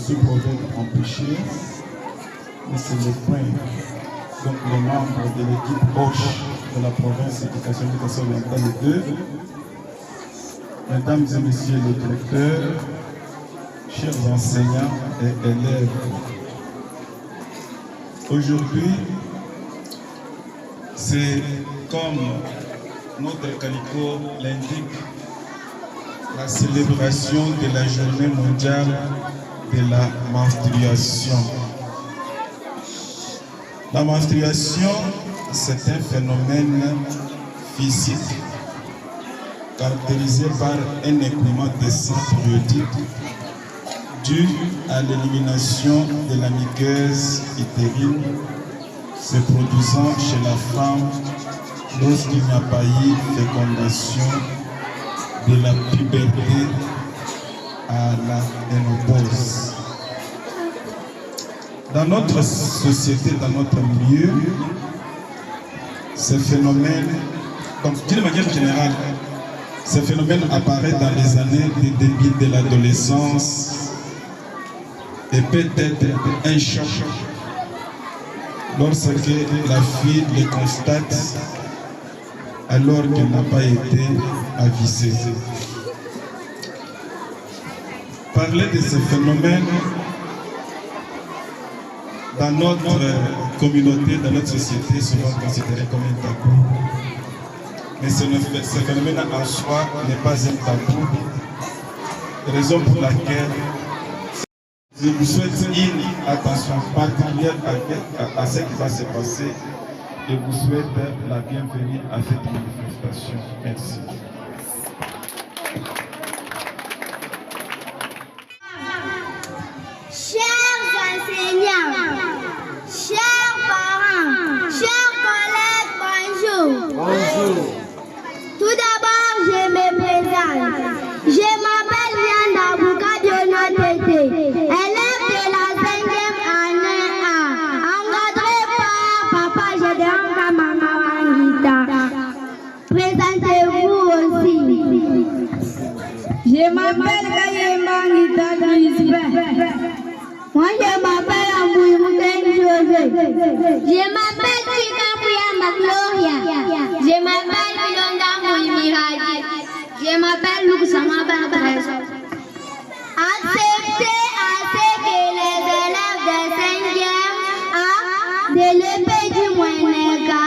sous-prophète empêché, mais c'est le point. Donc les membres de l'équipe Hoche de la province éducation orientale 2, mesdames et messieurs les directeurs, chers enseignants et élèves, aujourd'hui, c'est comme notre calico l'indique, la célébration de la journée mondiale de la menstruation. La menstruation, c'est un phénomène physique caractérisé par un écoulement de sang périodique dû à l'élimination de la muqueuse utérine se produisant chez la femme lorsqu'il n'y a pas eu fécondation de la puberté à la ménopause. Dans notre société, dans notre milieu, ce phénomène, d'une manière générale, ce phénomène apparaît dans les années de début de l'adolescence et peut être un choc lorsque la fille le constate alors qu'elle n'a pas été avisée. Parler de ce phénomène dans notre communauté, dans notre société, est souvent considéré comme un tabou. Mais ce phénomène en soi n'est pas un tabou. Raison pour laquelle je vous souhaite une attention particulière à ce qui va se passer et vous souhaite la bienvenue à cette manifestation. Merci. Chers enseignants, chers parents, chers collègues, bonjour. Bonjour. Tout d'abord, je me présente. Je m'appelle Yanda Bouka Tété, élève de la 5e année A, encadrée par Papa Gédéon Kamangawangita. Présentez-vous aussi. Je m'appelle Kayemba Ngita Crispin. Moi, je m'appelle Amouy Mouten José. Je m'appelle Tika Puyamba Gloria. Je m'appelle Milonda Mouimiraji. Je m'appelle Luxama Barbares. Acceptez à ce que les élèves de 5e A de l'épée du Moueneka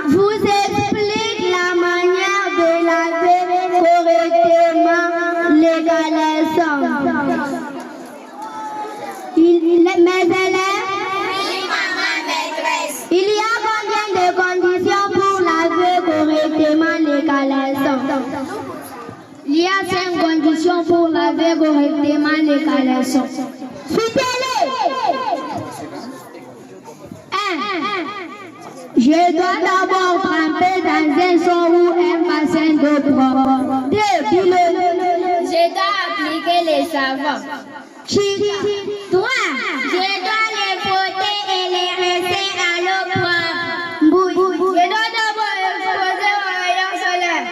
vous expliquent la manière de laver correctement les caleçons. Mes élèves, oui, maman maîtresse. Il y a combien de conditions pour laver correctement les caleçons? Il y a 5 conditions pour laver correctement les caleçons. Citez-les. 1. Je dois d'abord tremper dans un seau ou un bassin d'eau propre. 2. Je dois appliquer les savons. 3. Je dois les frotter et les rincer à l'eau propre. Je dois d'abord exposer au rayon solaire.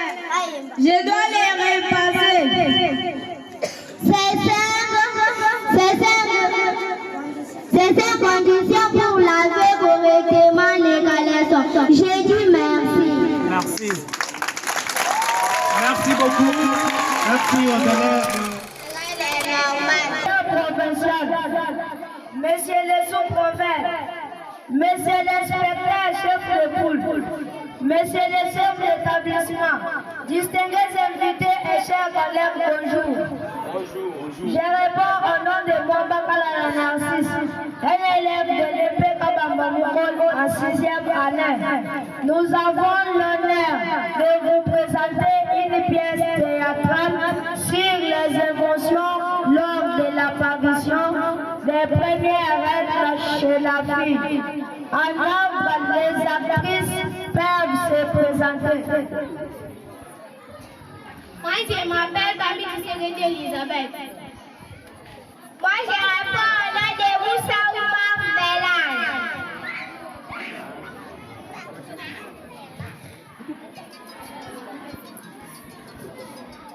Je dois les repasser. C'est 5 conditions pour laver correctement les caleçons. Je dis merci. Merci. Merci beaucoup. Merci aux élèves. Monsieur le sous-prophète, monsieur l'inspecteur chef de poule, monsieur le chef d'établissement, distingués invités et chers collègues, bonjour. Je réponds au nom de Mwambakala Narcisse, un élève de l'épée Kabambamukol en 6e année. Nous avons l'honneur de vous présenter une pièce théâtrale sur les inventions lors de l'apparition des premières règles chez la fille. En nombre, les actrices peuvent se présenter. Moi, je m'appelle Camille Sénété Elisabeth. Moi, je réponds au nom de Moussa Oumar Belal.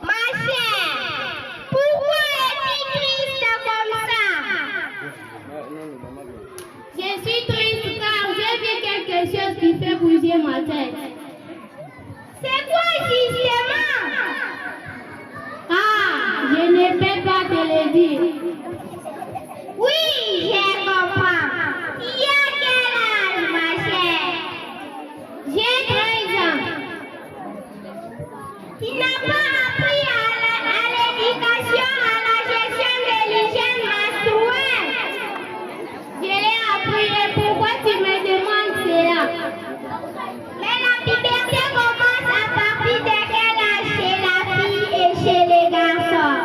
Ma chère, pourquoi es-tu triste comme ça? chose qui fait bouger ma tête. C'est quoi justement? Ah, je ne peux pas te le dire. Oui, je comprends. Tu as quel âge, ma chère? J'ai 13 ans. Tu n'as pas appris à l'éducation, à la gestion de l'hygiène menstruelle. Je l'ai appris et pourquoi tu me demandes cela? Mais la puberté commence à partir de quel âge chez la fille et chez les garçons?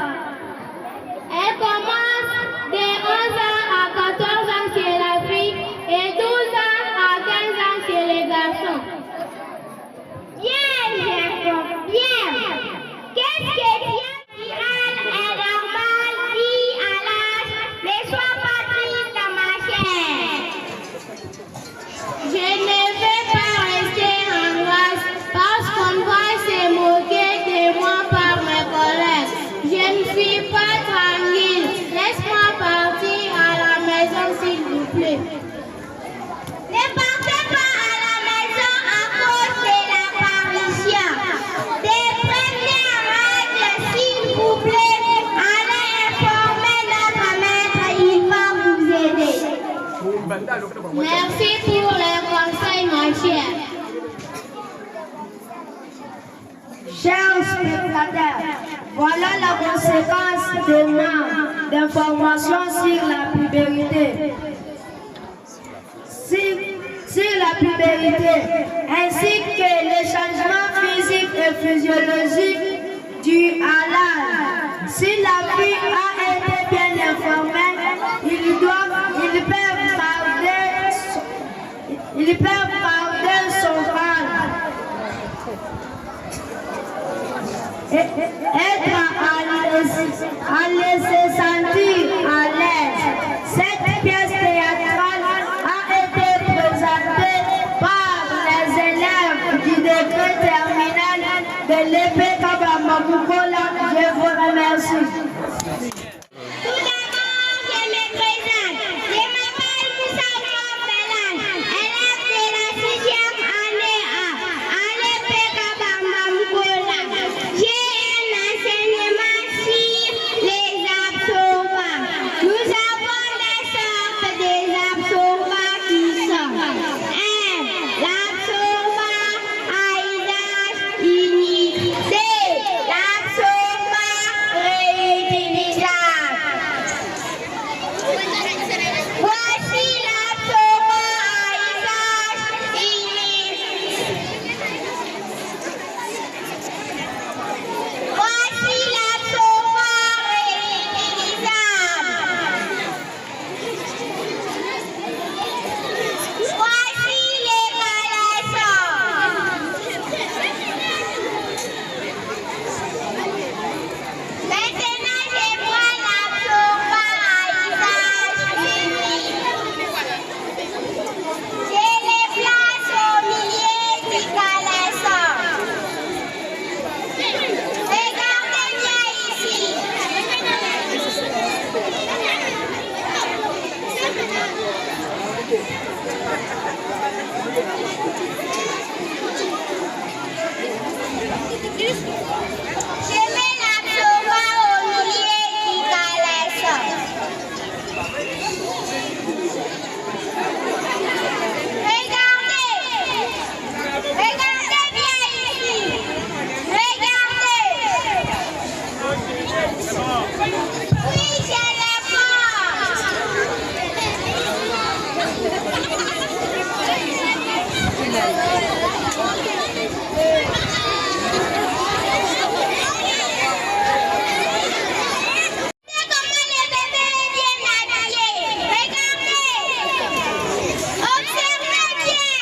Elle commence de 11 ans à 14 ans chez la fille et 12 ans à 15 ans chez les garçons. Bien, j'ai compris. Bien. Qu'est-ce que tu as dit est normal, dit à l'âge, ne sois pas triste, ma chère. Je ne veux pas rester en classe parce qu'on va se moquer de moi par mes collègues. Je ne suis pas tranquille. Laisse-moi partir à la maison, s'il vous plaît. Ne partez pas à la maison à cause de l'apparition. Des premières règles, s'il vous plaît. Allez informer notre maître, il va vous aider. Merci pour les conseils, ma chère. Chers spectateurs, voilà la conséquence des manques d'informations sur la puberté. Sur la puberté, ainsi que les changements physiques et physiologiques dus à l'âge. Si la fille a été bien informée, ils peuvent garder son crâne. Être à laisser sentir à l'aise. Cette pièce théâtrale a été présentée par les élèves du degré terminal de l'EP Kabamabukola. Je vous remercie. Tout d'abord, je me présente. Je m'appelle Moussa Ouafelan, élève de la 6e année à l'EP Kabamabukola. J'ai un enseignement sur les absorbants. Nous avons les sortes des absorbants qui sont 1. L'absorbant à usage unique. 2. L'absorbant réutilisable. Voici l'absorbant à usage unique. Voici l'absorbant réutilisable. Voici les caleçons. Maintenant, je vois l'absorbant à usage unique. Je les place au milieu du caleçon. Regardez bien ici. Je mets l'absorbant au milieu du caleçon. Regardez bien ici. Regardez. Oui, je le comment le bébé est bien habillé. Regardez. Observez bien.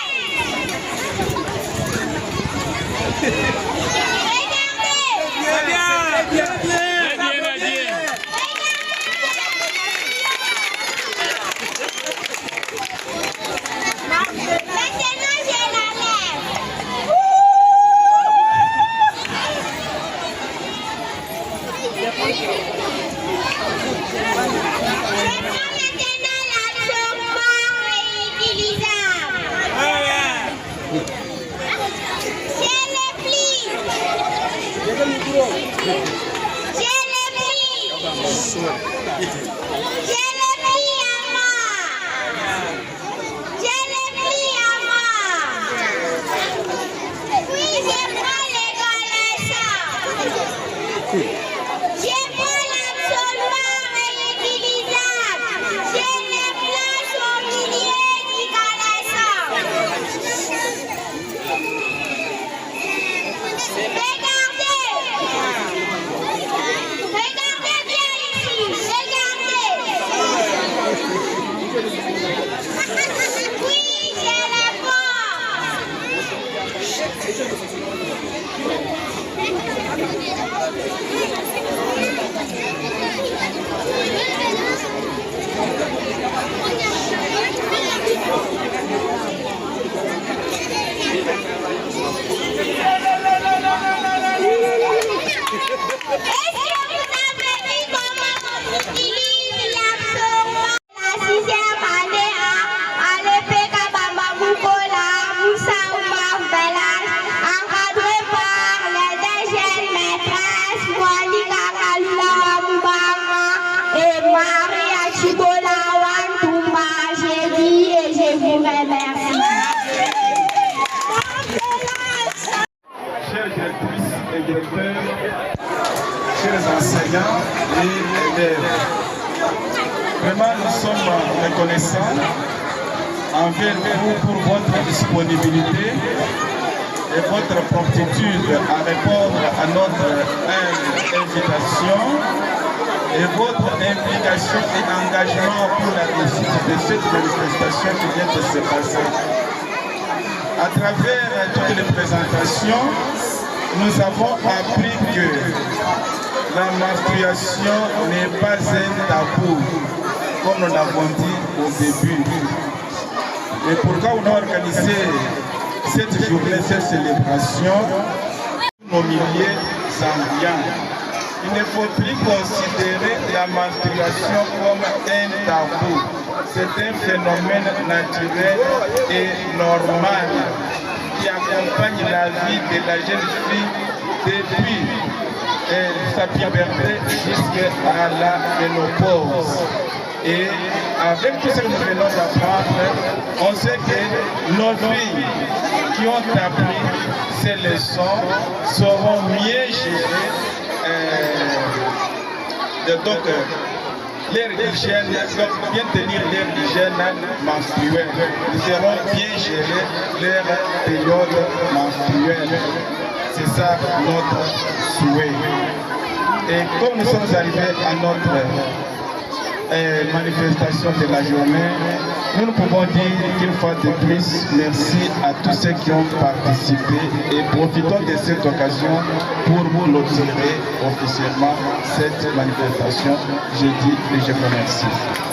Maintenant, j'ai la Chers enseignants et élèves, vraiment nous sommes reconnaissants envers vous pour votre disponibilité et votre promptitude à répondre à notre invitation et votre implication et engagement pour la réussite de cette manifestation qui vient de se passer. À travers toutes les présentations, nous avons appris que la menstruation n'est pas un tabou, comme nous l'avons dit au début. Et pourquoi on a organisé cette journée, cette célébration, nos milliers zambiens? Il ne faut plus considérer la menstruation comme un tabou. C'est un phénomène naturel et normal qui accompagne la vie de la jeune fille depuis sa puberté jusqu'à la ménopause. Et avec tout ce que nous venons d'apprendre, on sait que nos filles qui ont appris ces leçons sauront mieux gérer leur hygiène, bien tenir leur hygiène menstruelle. Ils sauront bien gérer leur période menstruelle. C'est ça notre souhait. Et comme nous sommes arrivés à notre manifestation de la journée, nous ne pouvons dire qu'une fois de plus, merci à tous ceux qui ont participé et profitons de cette occasion pour vous clôturer officiellement cette manifestation. Je dis et je vous remercie.